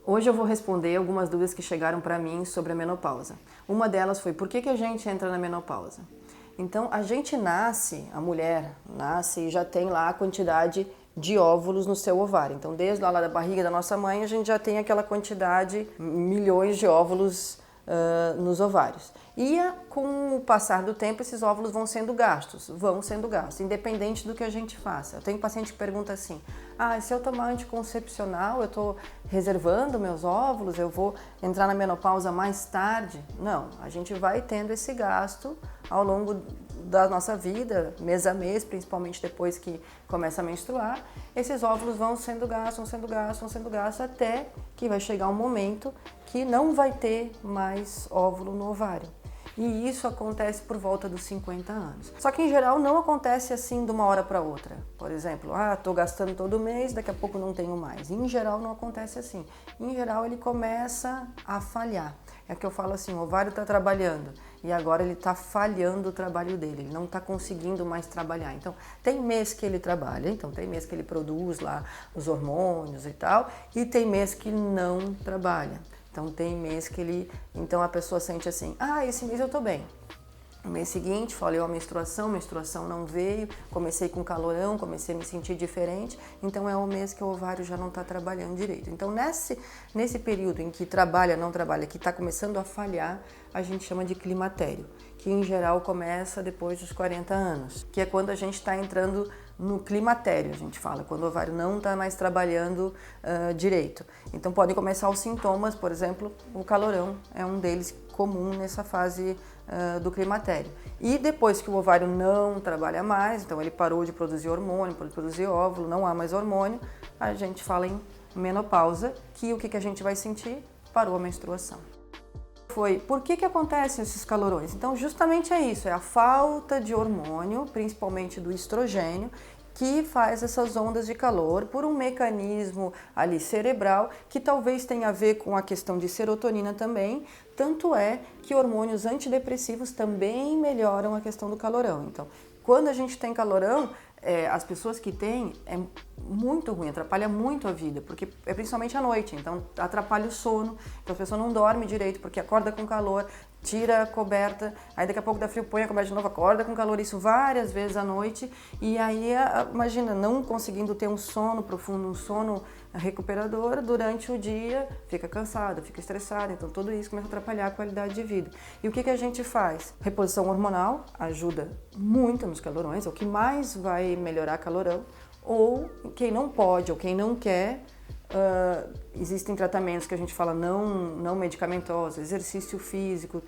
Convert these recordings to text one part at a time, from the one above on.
Hoje eu vou responder algumas dúvidas que chegaram para mim sobre a menopausa. Uma delas foi: por que a gente entra na menopausa? Então, a gente nasce, a mulher nasce e já tem lá a quantidade de óvulos no seu ovário. Então, desde lá da barriga da nossa mãe, a gente já tem aquela quantidade, milhões de óvulos nos ovários. E com o passar do tempo, esses óvulos vão sendo gastos, independente do que a gente faça. Eu tenho paciente que pergunta assim: se eu tomar anticoncepcional, eu estou reservando meus óvulos, eu vou entrar na menopausa mais tarde? Não, a gente vai tendo esse gasto ao longo da nossa vida, mês a mês, principalmente depois que começa a menstruar. Esses óvulos vão sendo gastos, até que vai chegar um momento que não vai ter mais óvulo no ovário. E isso acontece por volta dos 50 anos. Só que em geral não acontece assim de uma hora para outra. Por exemplo, estou gastando todo mês, daqui a pouco não tenho mais. Em geral não acontece assim. Em geral ele começa a falhar. É que eu falo assim: o ovário está trabalhando e agora ele está falhando o trabalho dele, ele não está conseguindo mais trabalhar. Então tem mês que ele trabalha, então tem mês que ele produz lá os hormônios e tal, e tem mês que não trabalha. Então tem mês que então a pessoa sente assim: esse mês eu tô bem. No mês seguinte, falei a menstruação não veio, comecei com calorão, comecei a me sentir diferente, então é o mês que o ovário já não está trabalhando direito. Então nesse período em que trabalha, não trabalha, que está começando a falhar, a gente chama de climatério, que em geral começa depois dos 40 anos, que é quando a gente está entrando no climatério, a gente fala, quando o ovário não está mais trabalhando direito. Então podem começar os sintomas, por exemplo, o calorão é um deles comum nessa fase do climatério. E depois que o ovário não trabalha mais, então ele parou de produzir hormônio, parou de produzir óvulo, não há mais hormônio, a gente fala em menopausa, que o que a gente vai sentir? Parou a menstruação. Por que acontecem esses calorões? Então justamente é isso, é a falta de hormônio, principalmente do estrogênio, que faz essas ondas de calor por um mecanismo ali cerebral que talvez tenha a ver com a questão de serotonina também, tanto é que hormônios antidepressivos também melhoram a questão do calorão. Então, quando a gente tem calorão, as pessoas que têm, é muito ruim, atrapalha muito a vida, porque é principalmente à noite, então atrapalha o sono, então a pessoa não dorme direito porque acorda com calor, tira a coberta, aí daqui a pouco dá frio, põe a coberta de novo, acorda com calor, isso várias vezes à noite, e aí imagina, não conseguindo ter um sono profundo, um sono recuperador, durante o dia fica cansada, fica estressada, então tudo isso começa a atrapalhar a qualidade de vida. E o que a gente faz? Reposição hormonal ajuda muito nos calorões, é o que mais vai melhorar calorão, ou quem não pode, ou quem não quer, existem tratamentos que a gente fala não medicamentosos, exercício físico,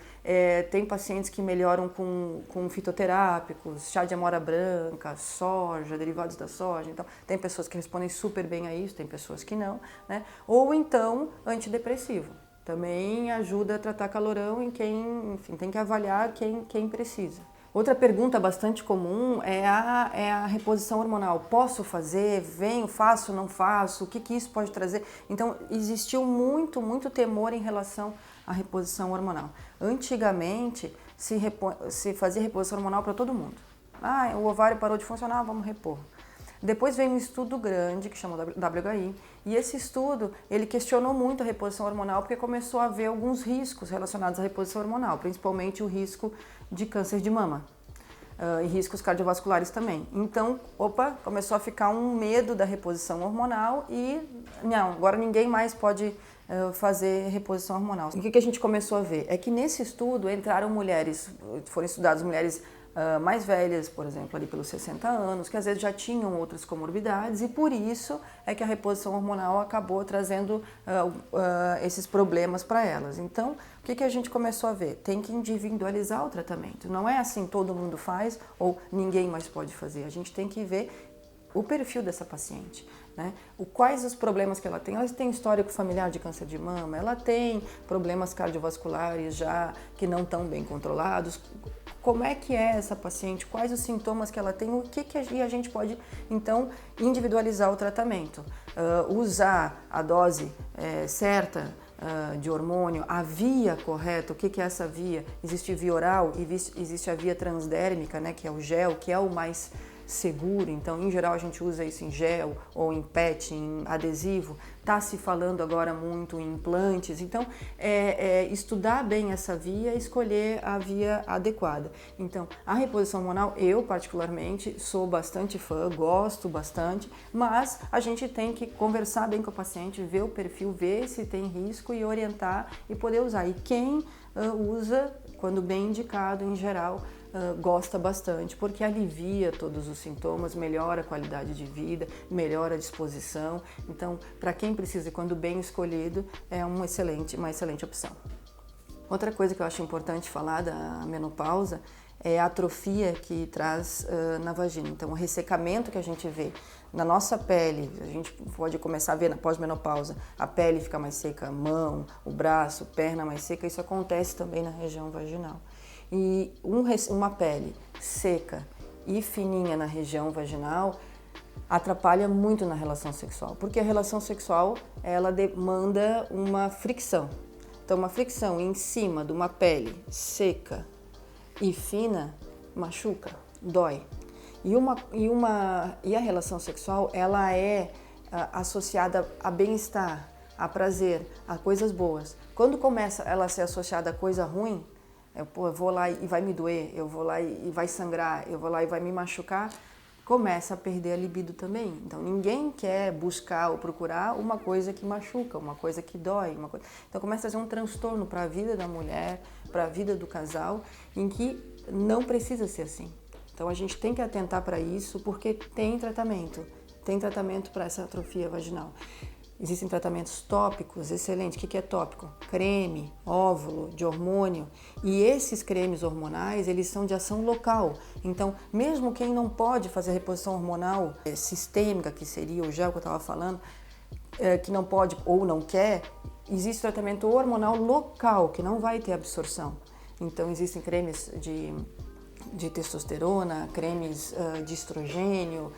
tem pacientes que melhoram com fitoterápicos, chá de amora branca, soja, derivados da soja, então tem pessoas que respondem super bem a isso, tem pessoas que não, né? Ou então antidepressivo, também ajuda a tratar calorão em quem, enfim, tem que avaliar quem precisa. Outra pergunta bastante comum é a reposição hormonal. Posso fazer? Venho? Faço? Não faço? O que isso pode trazer? Então, existiu muito temor em relação à reposição hormonal. Antigamente, se fazia reposição hormonal para todo mundo. O ovário parou de funcionar, vamos repor. Depois veio um estudo grande, que chama WHI, e esse estudo, ele questionou muito a reposição hormonal, porque começou a haver alguns riscos relacionados à reposição hormonal, principalmente o risco de câncer de mama e riscos cardiovasculares também. Então, começou a ficar um medo da reposição hormonal e, não, agora ninguém mais pode fazer reposição hormonal. E o que a gente começou a ver? É que nesse estudo entraram mulheres, foram estudadas mulheres mais velhas, por exemplo, ali pelos 60 anos, que às vezes já tinham outras comorbidades e por isso é que a reposição hormonal acabou trazendo esses problemas para elas. Então, o que a gente começou a ver? Tem que individualizar o tratamento. Não é assim, todo mundo faz ou ninguém mais pode fazer. A gente tem que ver o perfil dessa paciente, né? Quais os problemas que ela tem? Ela tem histórico familiar de câncer de mama, ela tem problemas cardiovasculares já que não estão bem controlados. Como é que é essa paciente? Quais os sintomas que ela tem? O que a gente pode, então, individualizar o tratamento? Usar a dose certa de hormônio, a via correta, o que é essa via? Existe via oral, existe a via transdérmica, né, que é o gel, que é o mais seguro. Então, em geral, a gente usa isso em gel ou em PET, em adesivo. Está se falando agora muito em implantes. Então, estudar bem essa via e escolher a via adequada. Então, a reposição hormonal, eu particularmente sou bastante fã, gosto bastante, mas a gente tem que conversar bem com o paciente, ver o perfil, ver se tem risco e orientar e poder usar. E quem usa, quando bem indicado, em geral, gosta bastante, porque alivia todos os sintomas, melhora a qualidade de vida, melhora a disposição. Então, para quem precisa, quando bem escolhido, é uma excelente opção. Outra coisa que eu acho importante falar da menopausa é a atrofia que traz na vagina. Então, o ressecamento que a gente vê na nossa pele, a gente pode começar a ver na pós-menopausa, a pele fica mais seca, a mão, o braço, perna mais seca, isso acontece também na região vaginal. E uma pele seca e fininha na região vaginal atrapalha muito na relação sexual, porque a relação sexual, ela demanda uma fricção. Então, uma fricção em cima de uma pele seca e fina machuca, dói. E a relação sexual, ela é associada a bem-estar, a prazer, a coisas boas. Quando começa ela a ser associada a coisa ruim, eu vou lá e vai me doer, eu vou lá e vai sangrar, eu vou lá e vai me machucar, começa a perder a libido também. Então, ninguém quer buscar ou procurar uma coisa que machuca, uma coisa que dói. Então, começa a ser um transtorno para a vida da mulher, para a vida do casal, em que não precisa ser assim. Então, a gente tem que atentar para isso, porque tem tratamento para essa atrofia vaginal. Existem tratamentos tópicos, excelente. O que é tópico? Creme, óvulo, de hormônio. E esses cremes hormonais, eles são de ação local. Então, mesmo quem não pode fazer reposição hormonal sistêmica, que seria o gel que eu estava falando, que não pode ou não quer, existe tratamento hormonal local, que não vai ter absorção. Então, existem cremes de testosterona, cremes de estrogênio,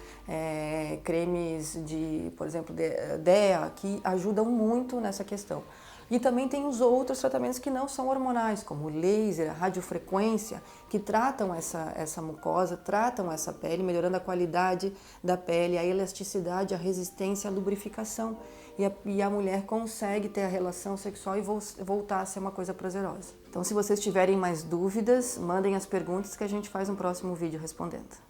cremes de, por exemplo, DEA, que ajudam muito nessa questão. E também tem os outros tratamentos que não são hormonais, como o laser, a radiofrequência, que tratam essa mucosa, tratam essa pele, melhorando a qualidade da pele, a elasticidade, a resistência, a lubrificação. E a mulher consegue ter a relação sexual e voltar a ser uma coisa prazerosa. Então, se vocês tiverem mais dúvidas, mandem as perguntas que a gente faz um próximo vídeo respondendo.